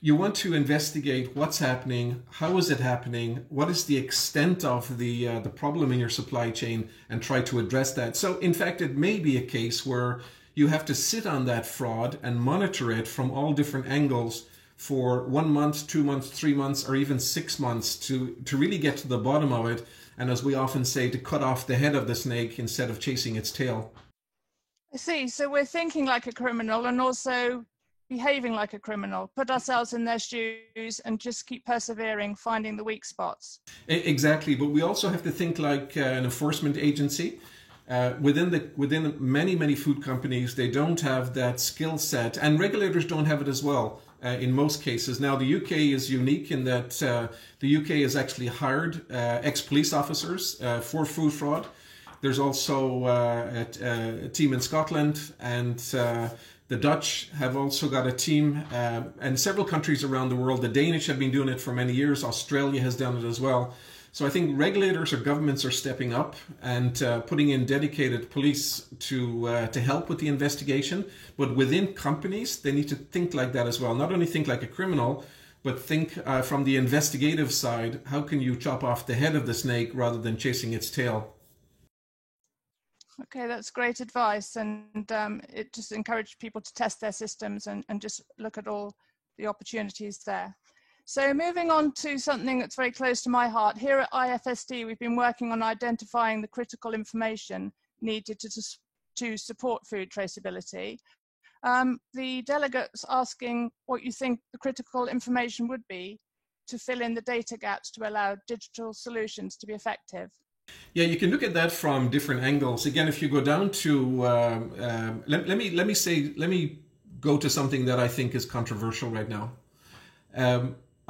You want to investigate what's happening, how is it happening, what is the extent of the problem in your supply chain, and try to address that. So, in fact, it may be a case where you have to sit on that fraud and monitor it from all different angles for 1 month, 2 months, 3 months, or even 6 months to really get to the bottom of it. And as we often say, to cut off the head of the snake instead of chasing its tail. I see. So we're thinking like a criminal and also behaving like a criminal, put ourselves in their shoes and just keep persevering, finding the weak spots. Exactly. But we also have to think like an enforcement agency. Within many food companies, they don't have that skill set, and regulators don't have it as well. In most cases. Now, the UK is unique in that the UK has actually hired ex-police officers for food fraud. There's also a team in Scotland, and the Dutch have also got a team, and several countries around the world. The Danish have been doing it for many years. Australia has done it as well. So I think regulators or governments are stepping up and putting in dedicated police to help with the investigation. But within companies, they need to think like that as well. Not only think like a criminal, but think from the investigative side. How can you chop off the head of the snake rather than chasing its tail? Okay, that's great advice. And it just encouraged people to test their systems and just look at all the opportunities there. So moving on to something that's very close to my heart, here at IFST, we've been working on identifying the critical information needed to support food traceability. The delegates asking what you think the critical information would be to fill in the data gaps to allow digital solutions to be effective. Yeah, you can look at that from different angles. Again, if you go down to, let me go to something that I think is controversial right now.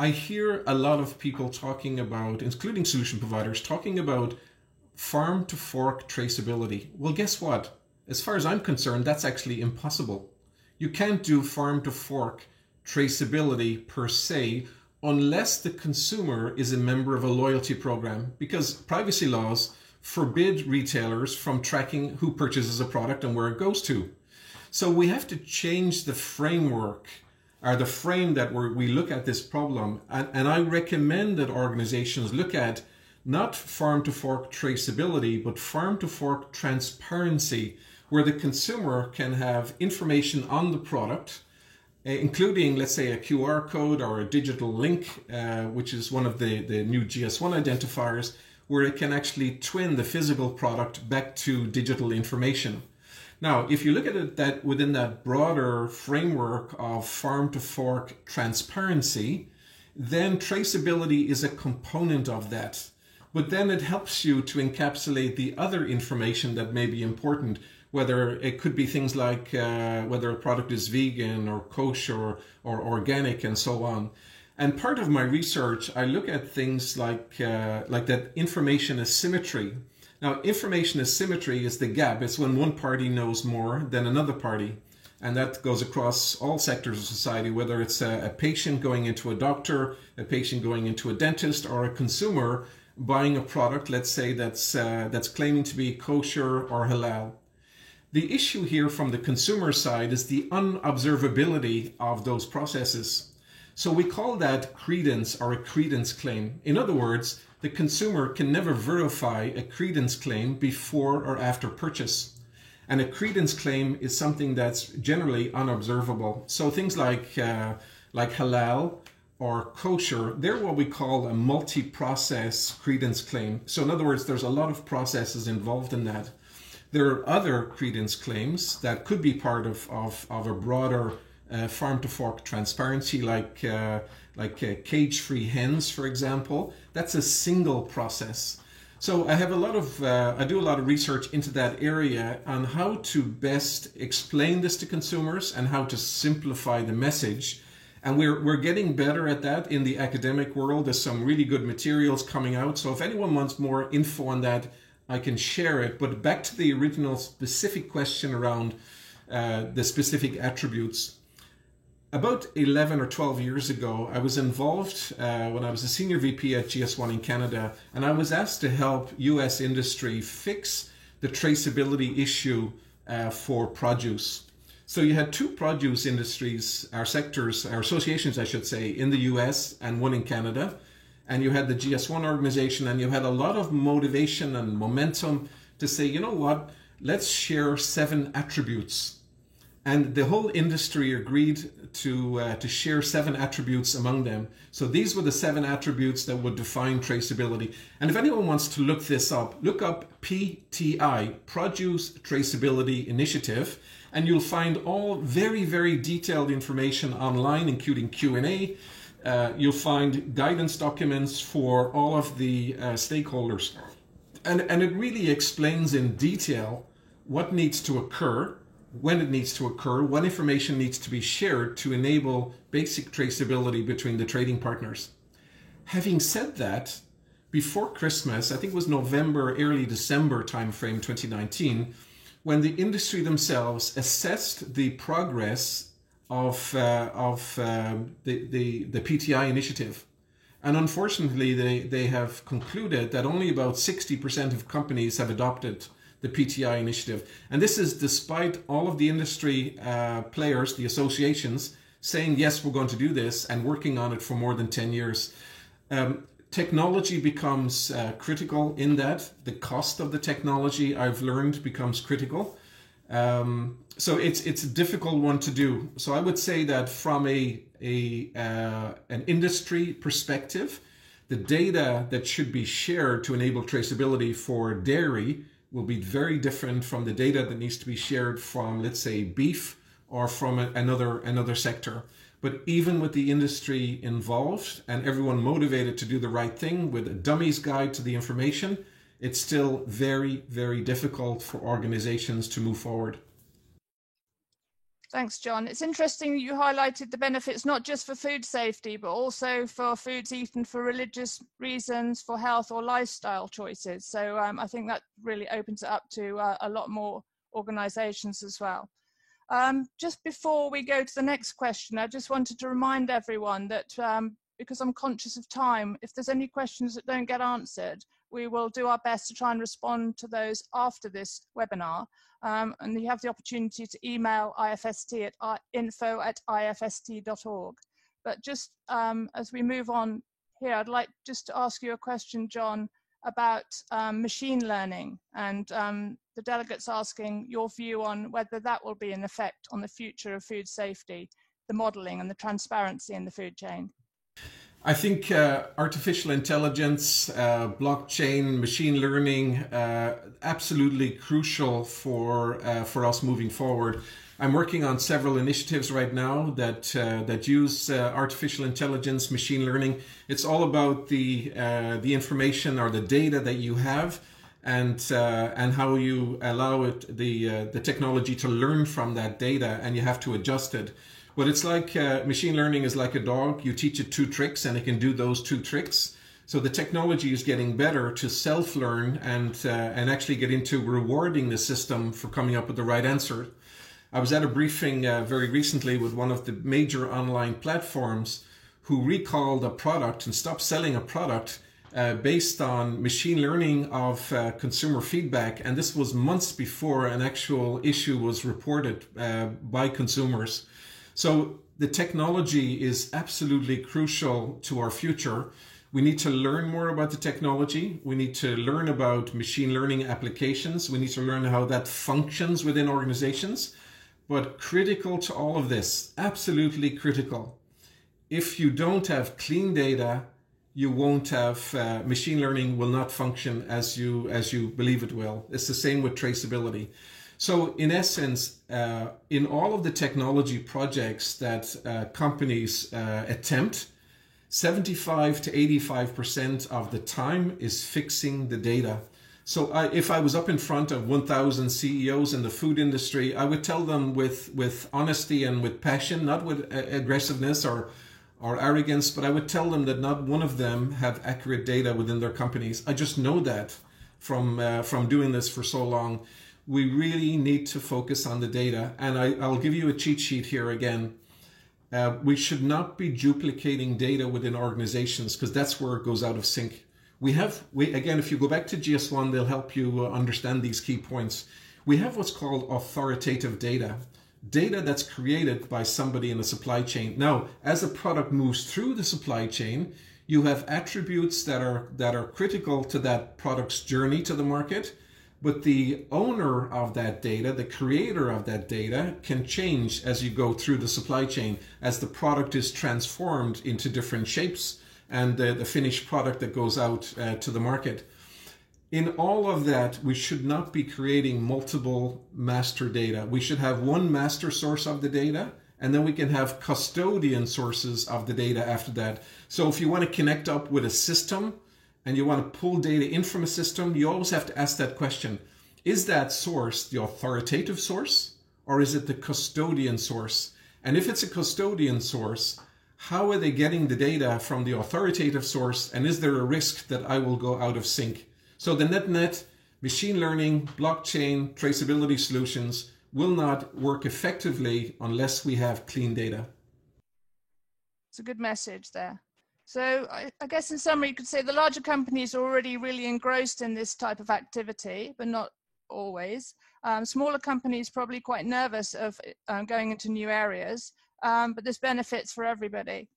I hear a lot of people talking about, including solution providers, talking about farm to fork traceability. Well, guess what? As far as I'm concerned, that's actually impossible. You can't do farm to fork traceability per se unless the consumer is a member of a loyalty program, because privacy laws forbid retailers from tracking who purchases a product and where it goes to. So we have to change the framework, or the frame that we look at this problem. And I recommend that organizations look at not farm to fork traceability, but farm to fork transparency, where the consumer can have information on the product, including, let's say, a QR code or a digital link, which is one of the new GS1 identifiers, where it can actually twin the physical product back to digital information. Now, if you look at it that within that broader framework of farm to fork transparency, then traceability is a component of that. But then it helps you to encapsulate the other information that may be important, whether it could be things like whether a product is vegan or kosher or organic and so on. And part of my research, I look at things like that information asymmetry. Now, information asymmetry is the gap. It's when one party knows more than another party. And that goes across all sectors of society, whether it's a patient going into a doctor, a patient going into a dentist, or a consumer buying a product, let's say, that's claiming to be kosher or halal. The issue here from the consumer side is the unobservability of those processes. So we call that credence or a credence claim. In other words, the consumer can never verify a credence claim before or after purchase. And a credence claim is something that's generally unobservable. So things like halal or kosher, they're what we call a multi-process credence claim. So in other words, there's a lot of processes involved in that. There are other credence claims that could be part of a broader farm to fork transparency, like like cage-free hens, for example. That's a single process. So I have I do a lot of research into that area on how to best explain this to consumers and how to simplify the message. And we're getting better at that in the academic world. There's some really good materials coming out. So if anyone wants more info on that, I can share it. But back to the original specific question around the specific attributes. About 11 or 12 years ago, I was involved when I was a senior VP at GS1 in Canada, and I was asked to help US industry fix the traceability issue for produce. So you had two produce industries, our sectors, our associations, I should say, in the US and one in Canada. And you had the GS1 organization, and you had a lot of motivation and momentum to say, you know what, let's share 7 attributes. And the whole industry agreed to share 7 attributes among them. So these were the 7 attributes that would define traceability. And if anyone wants to look this up, look up PTI, Produce Traceability Initiative, and you'll find all very, very detailed information online, including Q&A. You'll find guidance documents for all of the stakeholders. And it really explains in detail what needs to occur, when it needs to occur, what information needs to be shared to enable basic traceability between the trading partners. Having said that, before Christmas, I think it was November, early December timeframe 2019, when the industry themselves assessed the progress of the PTI initiative. And unfortunately, they have concluded that only about 60% of companies have adopted the PTI initiative. And this is despite all of the industry players, the associations, saying, yes, we're going to do this and working on it for more than 10 years. Technology becomes critical in that. The cost of the technology, I've learned, becomes critical. So it's a difficult one to do. So I would say that from an industry perspective, the data that should be shared to enable traceability for dairy will be very different from the data that needs to be shared from, let's say, beef or from another sector. But even with the industry involved and everyone motivated to do the right thing with a dummy's guide to the information, it's still very, very difficult for organizations to move forward. Thanks, John. It's interesting you highlighted the benefits not just for food safety, but also for foods eaten for religious reasons, for health or lifestyle choices. So I think that really opens it up to a lot more organizations as well. Just before we go to the next question, I just wanted to remind everyone that because I'm conscious of time, if there's any questions that don't get answered, we will do our best to try and respond to those after this webinar. And you have the opportunity to email IFST at info@ifst.org. But just as we move on here, I'd like just to ask you a question, John, about machine learning and the delegates asking your view on whether that will be an effect on the future of food safety, the modeling and the transparency in the food chain. I think artificial intelligence, blockchain, machine learning, absolutely crucial for us moving forward. I'm working on several initiatives right now that use artificial intelligence, machine learning. It's all about the information or the data that you have, and how you allow the technology to learn from that data, and you have to adjust it. But it's like machine learning is like a dog. You teach it 2 tricks and it can do those 2 tricks. So the technology is getting better to self-learn and actually get into rewarding the system for coming up with the right answer. I was at a briefing very recently with one of the major online platforms who recalled a product and stopped selling a product based on machine learning of consumer feedback. And this was months before an actual issue was reported by consumers. So the technology is absolutely crucial to our future. We need to learn more about the technology. We need to learn about machine learning applications. We need to learn how that functions within organizations. But critical to all of this, absolutely critical. If you don't have clean data, you won't have, machine learning will not function as you believe it will. It's the same with traceability. So in essence, in all of the technology projects that companies attempt, 75 to 85% of the time is fixing the data. So if I was up in front of 1,000 CEOs in the food industry, I would tell them with honesty and with passion, not with aggressiveness or arrogance, but I would tell them that not one of them have accurate data within their companies. I just know that from doing this for so long. We really need to focus on the data. And I'll give you a cheat sheet here again. We should not be duplicating data within organizations, because that's where it goes out of sync. Again, if you go back to GS1, they'll help you understand these key points. We have what's called authoritative data that's created by somebody in the supply chain. Now, as a product moves through the supply chain, you have attributes that are critical to that product's journey to the market, but the owner of that data, the creator of that data, can change as you go through the supply chain, as the product is transformed into different shapes and the finished product that goes out to the market. In all of that, we should not be creating multiple master data. We should have one master source of the data, and then we can have custodian sources of the data after that. So if you want to connect up with a system and you want to pull data in from a system, you always have to ask that question. Is that source the authoritative source, or is it the custodian source? And if it's a custodian source, how are they getting the data from the authoritative source, and is there a risk that I will go out of sync? So the net machine learning, blockchain, traceability solutions will not work effectively unless we have clean data. It's a good message there. So I guess in summary, you could say the larger companies are already really engrossed in this type of activity, but not always. Smaller companies probably quite nervous of going into new areas. But this benefits for everybody.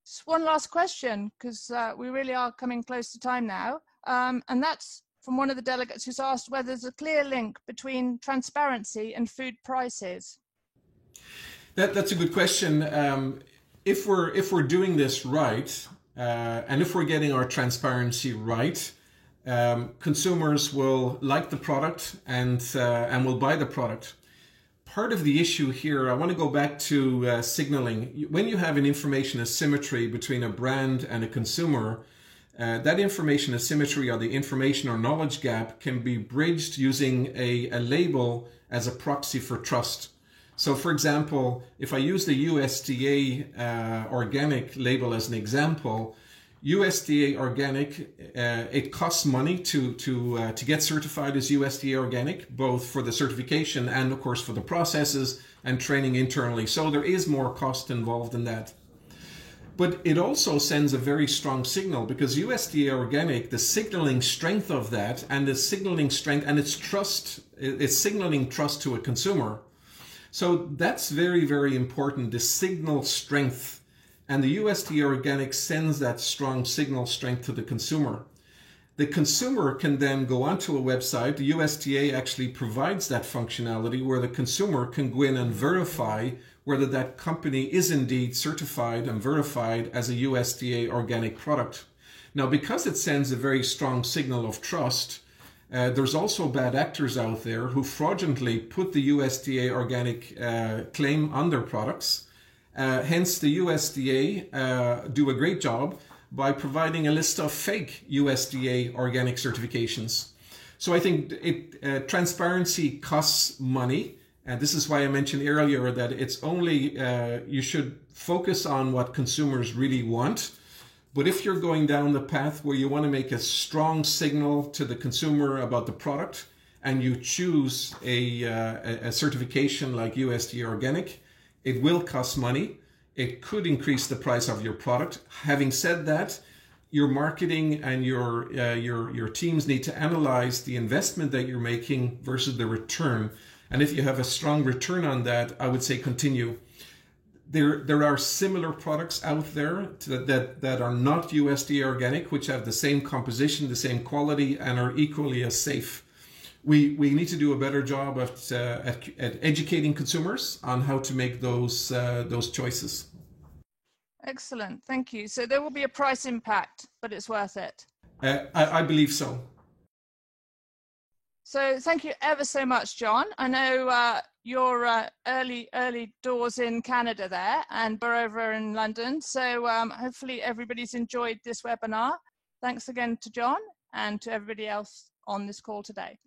Just one last question, because we really are coming close to time now. And that's from one of the delegates who's asked whether there's a clear link between transparency and food prices. That's a good question. If we're doing this right, and if we're getting our transparency right, consumers will like the product and will buy the product. Part of the issue here, I want to go back to signaling. When you have an information asymmetry between a brand and a consumer, that information asymmetry, or the information or knowledge gap, can be bridged using a label as a proxy for trust. So for example, if I use the USDA organic label as an example, USDA organic, it costs money to get certified as USDA organic, both for the certification and of course for the processes and training internally. So there is more cost involved in that. But it also sends a very strong signal, because USDA organic, the signaling strength of that, and the signaling strength and its trust, it's signaling trust to a consumer. So that's very, very important, the signal strength. And the USDA organic sends that strong signal strength to the consumer. The consumer can then go onto a website. The USDA actually provides that functionality where the consumer can go in and verify whether that company is indeed certified and verified as a USDA organic product. Now, because it sends a very strong signal of trust, there's also bad actors out there who fraudulently put the USDA organic claim on their products. Hence, the USDA do a great job by providing a list of fake USDA organic certifications. So I think transparency costs money. And this is why I mentioned earlier that it's only, you should focus on what consumers really want. But if you're going down the path where you want to make a strong signal to the consumer about the product, and you choose a certification like USDA organic, it will cost money. It could increase the price of your product. Having said that, your marketing and your teams need to analyze the investment that you're making versus the return. And if you have a strong return on that, I would say continue. There are similar products out there that are not USDA organic, which have the same composition, the same quality, and are equally as safe. We need to do a better job at educating consumers on how to make those choices. Excellent, thank you. So there will be a price impact, but it's worth it. I believe so. So thank you ever so much, John. I know your early doors in Canada there, and we're over in London. So hopefully everybody's enjoyed this webinar. Thanks again to John and to everybody else on this call today.